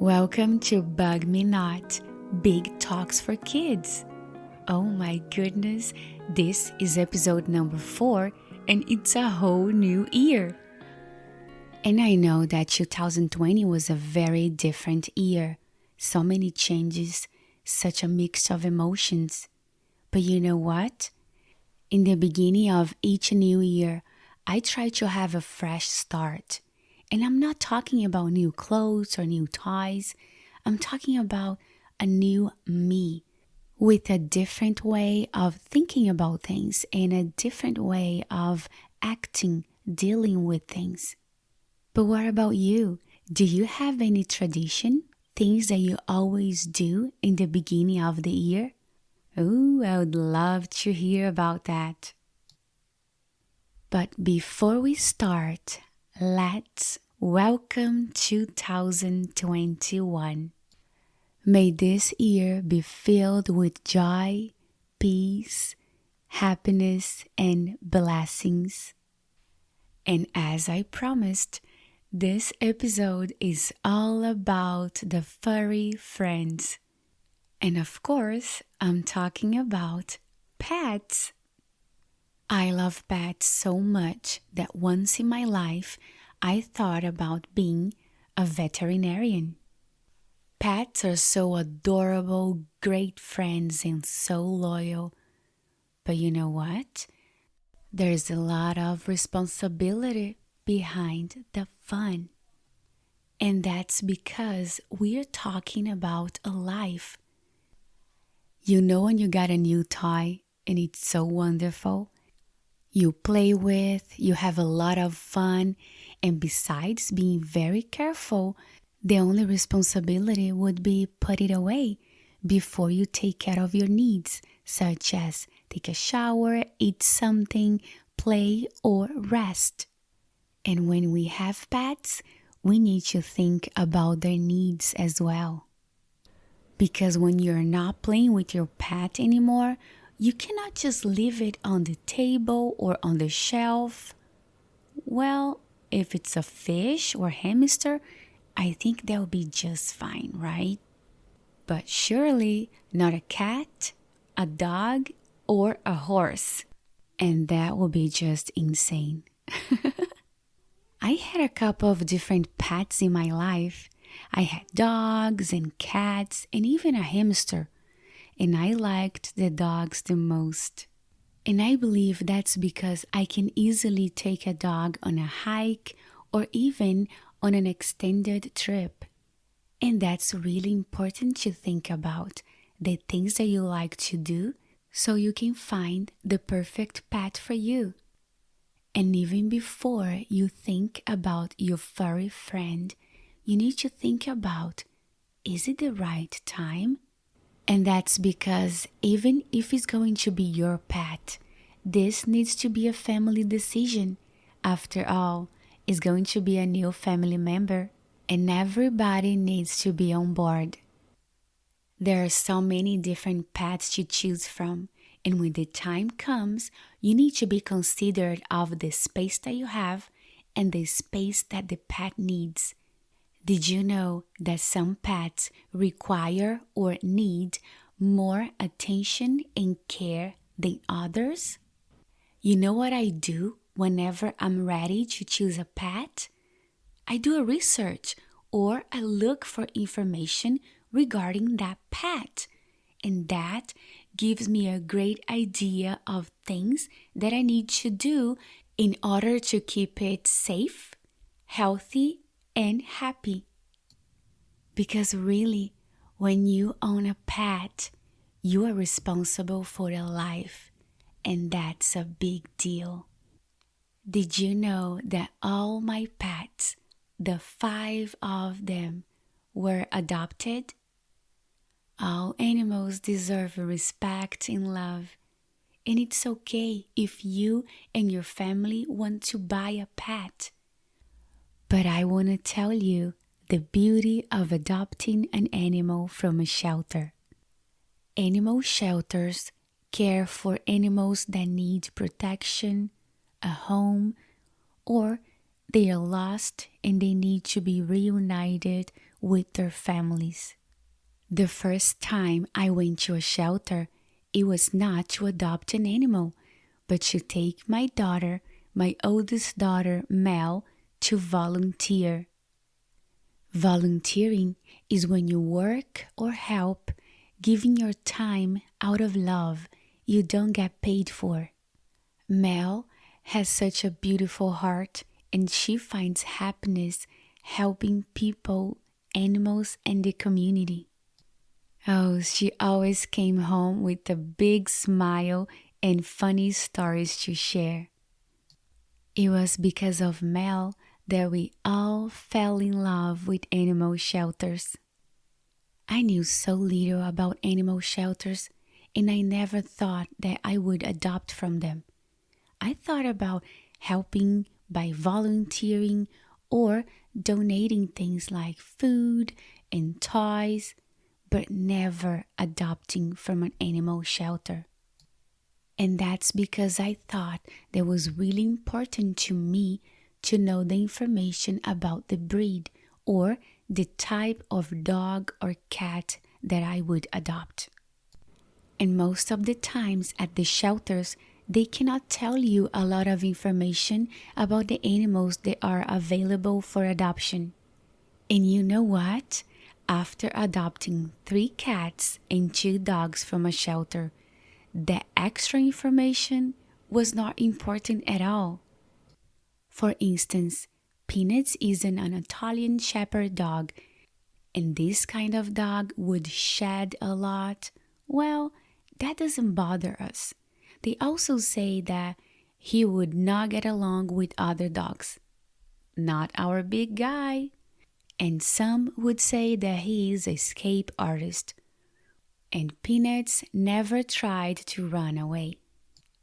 Welcome to Bug Me Not, Big Talks for Kids. Oh my goodness, this is episode number 4 and it's a whole new year. And I know that 2020 was a very different year. So many changes, such a mix of emotions. But you know what? In the beginning of each new year, I try to have a fresh start. And I'm not talking about new clothes or new toys. I'm talking about a new me with a different way of thinking about things and a different way of acting, dealing with things. But what about you? Do you have any tradition? Things that you always do in the beginning of the year? Oh, I would love to hear about that. But before we start, let's welcome 2021. May this year be filled with joy, peace, happiness, and blessings. And as I promised, this episode is all about the furry friends. And of course, I'm talking about pets. I love pets so much that once in my life, I thought about being a veterinarian. Pets are so adorable, great friends, and so loyal. But you know what? There's a lot of responsibility behind the fun. And that's because we're talking about a life. You know when you got a new toy and it's so wonderful? You play with, you have a lot of fun, and besides being very careful, the only responsibility would be put it away before you take care of your needs, such as take a shower, eat something, play, or rest. And when we have pets, we need to think about their needs as well. Because when you're not playing with your pet anymore, you cannot just leave it on the table or on the shelf. Well, if it's a fish or hamster, I think they'll be just fine, right? But surely not a cat, a dog, or a horse. And that would be just insane. I had a couple of different pets in my life. I had dogs and cats and even a hamster. And I liked the dogs the most. And I believe that's because I can easily take a dog on a hike or even on an extended trip. And that's really important to think about, the things that you like to do so you can find the perfect pet for you. And even before you think about your furry friend, you need to think about, is it the right time? And that's because even if it's going to be your pet, this needs to be a family decision. After all, it's going to be a new family member, and everybody needs to be on board. There are so many different pets to choose from, and when the time comes, you need to be considerate of the space that you have and the space that the pet needs. Did you know that some pets require or need more attention and care than others? You know what I do whenever I'm ready to choose a pet? I do a research or I look for information regarding that pet. And that gives me a great idea of things that I need to do in order to keep it safe, healthy, and happy. Because really, when you own a pet, you are responsible for their life, and that's a big deal. Did you know that all my pets, the 5 of them, were adopted? All animals deserve respect and love. And it's okay if you and your family want to buy a pet. But I want to tell you the beauty of adopting an animal from a shelter. Animal shelters care for animals that need protection, a home, or they are lost and they need to be reunited with their families. The first time I went to a shelter, it was not to adopt an animal, but to take my daughter, my oldest daughter, Mel, to volunteer. Volunteering is when you work or help, giving your time out of love you don't get paid for. Mel has such a beautiful heart and she finds happiness helping people, animals, and the community. Oh, she always came home with a big smile and funny stories to share. It was because of Mel that we all fell in love with animal shelters. I knew so little about animal shelters and I never thought that I would adopt from them. I thought about helping by volunteering or donating things like food and toys, but never adopting from an animal shelter. And that's because I thought that was really important to me to know the information about the breed or the type of dog or cat that I would adopt. And most of the times at the shelters, they cannot tell you a lot of information about the animals that are available for adoption. And you know what? After adopting 3 cats and 2 dogs from a shelter, the extra information was not important at all. For instance, Peanuts is an Italian Shepherd dog, and this kind of dog would shed a lot. Well, that doesn't bother us. They also say that he would not get along with other dogs. Not our big guy. And some would say that he is a escape artist. And Peanuts never tried to run away.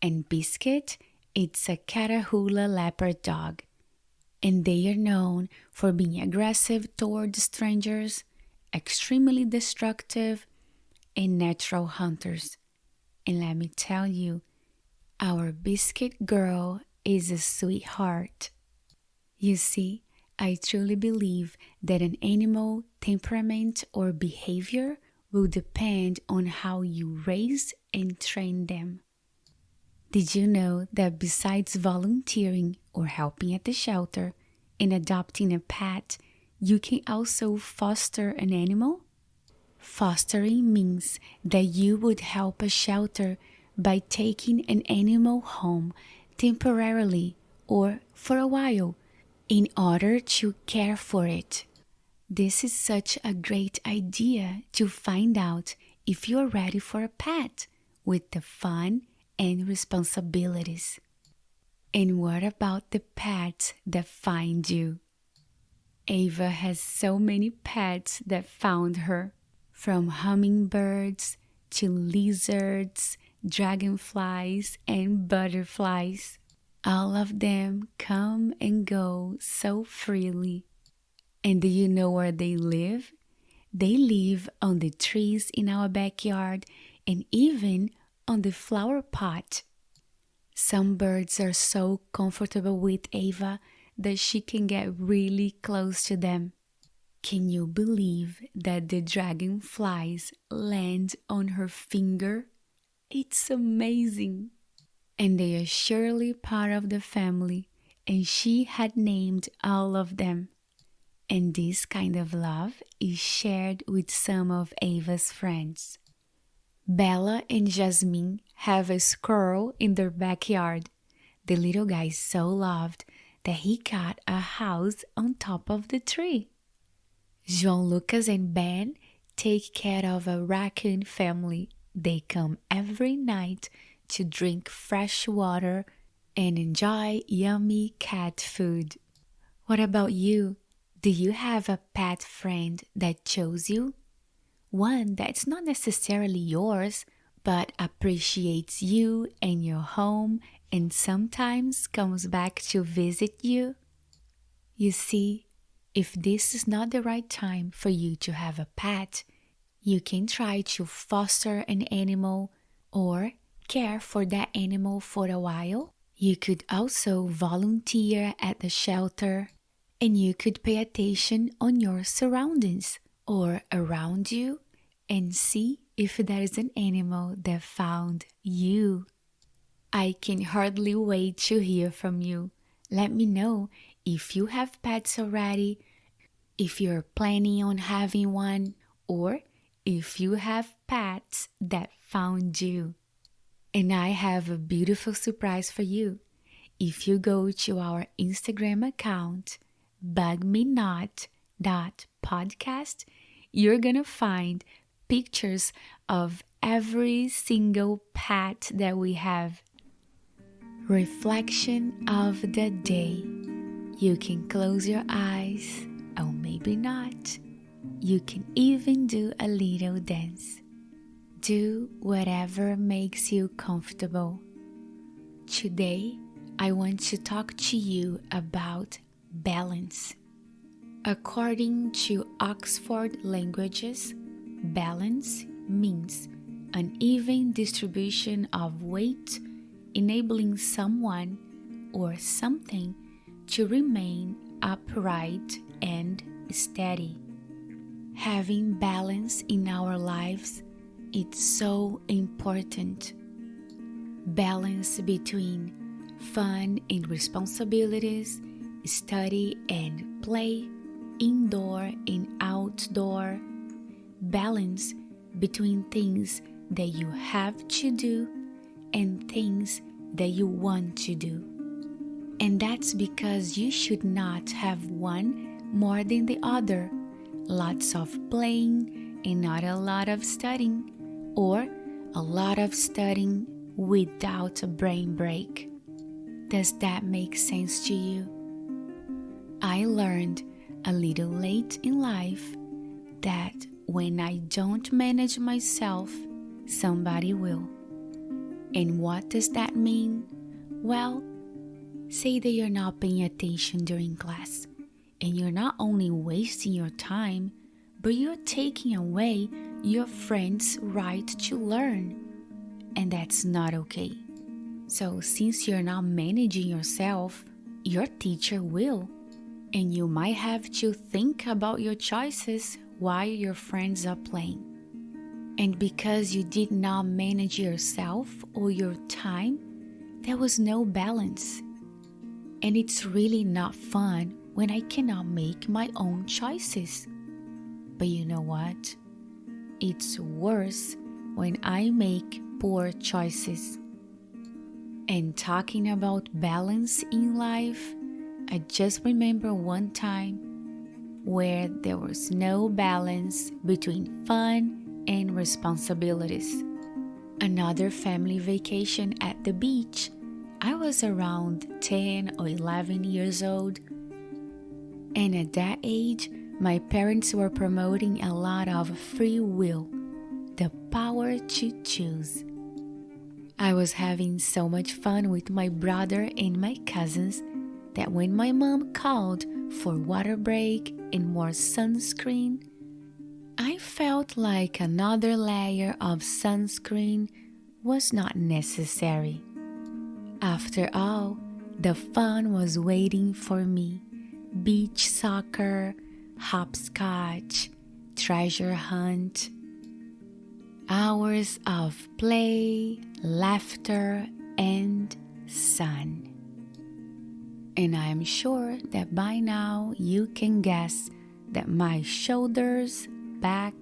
And Biscuit, it's a Catahoula leopard dog. And they are known for being aggressive toward strangers, extremely destructive, and natural hunters. And let me tell you, our Biscuit girl is a sweetheart. You see, I truly believe that an animal temperament or behavior will depend on how you raise and train them. Did you know that besides volunteering or helping at the shelter and adopting a pet, you can also foster an animal? Fostering means that you would help a shelter by taking an animal home temporarily or for a while in order to care for it. This is such a great idea to find out if you're ready for a pet with the fun and responsibilities. And what about the pets that find you? Ava has so many pets that found her, from hummingbirds to lizards, dragonflies, and butterflies. All of them come and go so freely. And do you know where they live? They live on the trees in our backyard and even on the flower pot. Some birds are so comfortable with Ava that she can get really close to them. Can you believe that the dragonflies land on her finger? It's amazing. And they are surely part of the family, and she had named all of them. And this kind of love is shared with some of Ava's friends. Bella and Jasmine have a squirrel in their backyard. The little guy is so loved that he got a house on top of the tree. João Lucas and Ben take care of a raccoon family. They come every night to drink fresh water and enjoy yummy cat food. What about you? Do you have a pet friend that chose you? One that's not necessarily yours, but appreciates you and your home and sometimes comes back to visit you? You see, if this is not the right time for you to have a pet, you can try to foster an animal or care for that animal for a while. You could also volunteer at the shelter And you could pay attention on your surroundings or around you and see if there is an animal that found you. I can hardly wait to hear from you. Let me know if you have pets already, if you're planning on having one, or if you have pets that found you. And I have a beautiful surprise for you. If you go to our Instagram account, bugmenot.podcast, you're gonna find pictures of every single pet that we have. Reflection of the day. You can close your eyes, or maybe not. You can even do a little dance. Do whatever makes you comfortable. Today, I want to talk to you about balance. According to Oxford Languages, balance means an even distribution of weight, enabling someone or something to remain upright and steady. Having balance in our lives, it's so important. Balance between fun and responsibilities, study and play, indoor and outdoor. Balance between things that you have to do and things that you want to do. And that's because you should not have one more than the other. Lots of playing and not a lot of studying, or a lot of studying without a brain break. Does that make sense to you? I learned a little late in life that when I don't manage myself, somebody will. And what does that mean? Well, say that you're not paying attention during class, and you're not only wasting your time, but you're taking away your friend's right to learn. And that's not okay. So since you're not managing yourself, your teacher will. And you might have to think about your choices while your friends are playing. And because you did not manage yourself or your time, there was no balance. And it's really not fun when I cannot make my own choices. But you know what? It's worse when I make poor choices. And talking about balance in life, I just remember one time where there was no balance between fun and responsibilities. Another family vacation at the beach. I was around 10 or 11 years old, and at that age, my parents were promoting a lot of free will, the power to choose. I was having so much fun with my brother and my cousins that when my mom called for water break and more sunscreen, I felt like another layer of sunscreen was not necessary. After all, the fun was waiting for me. Beach soccer, hopscotch, treasure hunt. Hours of play, laughter, and sun. And I am sure that by now you can guess that my shoulders, back,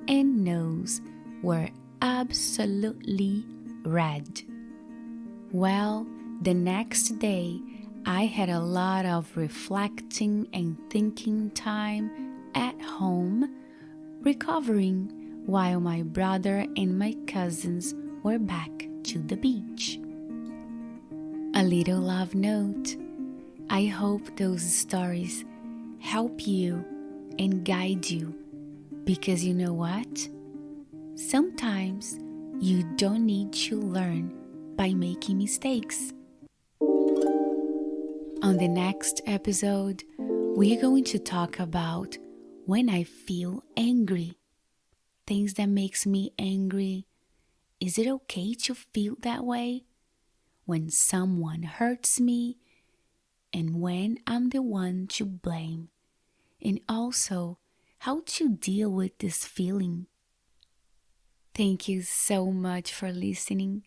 and nose were absolutely red. Well, the next day I had a lot of reflecting and thinking time at home, recovering while my brother and my cousins were back to the beach. A little love note. I hope those stories help you and guide you, because you know what? Sometimes you don't need to learn by making mistakes. On the next episode, we're going to talk about when I feel angry. Things that makes me angry. Is it okay to feel that way? When someone hurts me, and when I'm the one to blame, and also how to deal with this feeling. Thank you so much for listening.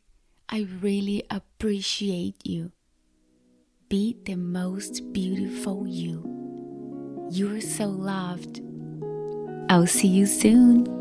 I really appreciate you. Be the most beautiful you. You're so loved. I'll see you soon.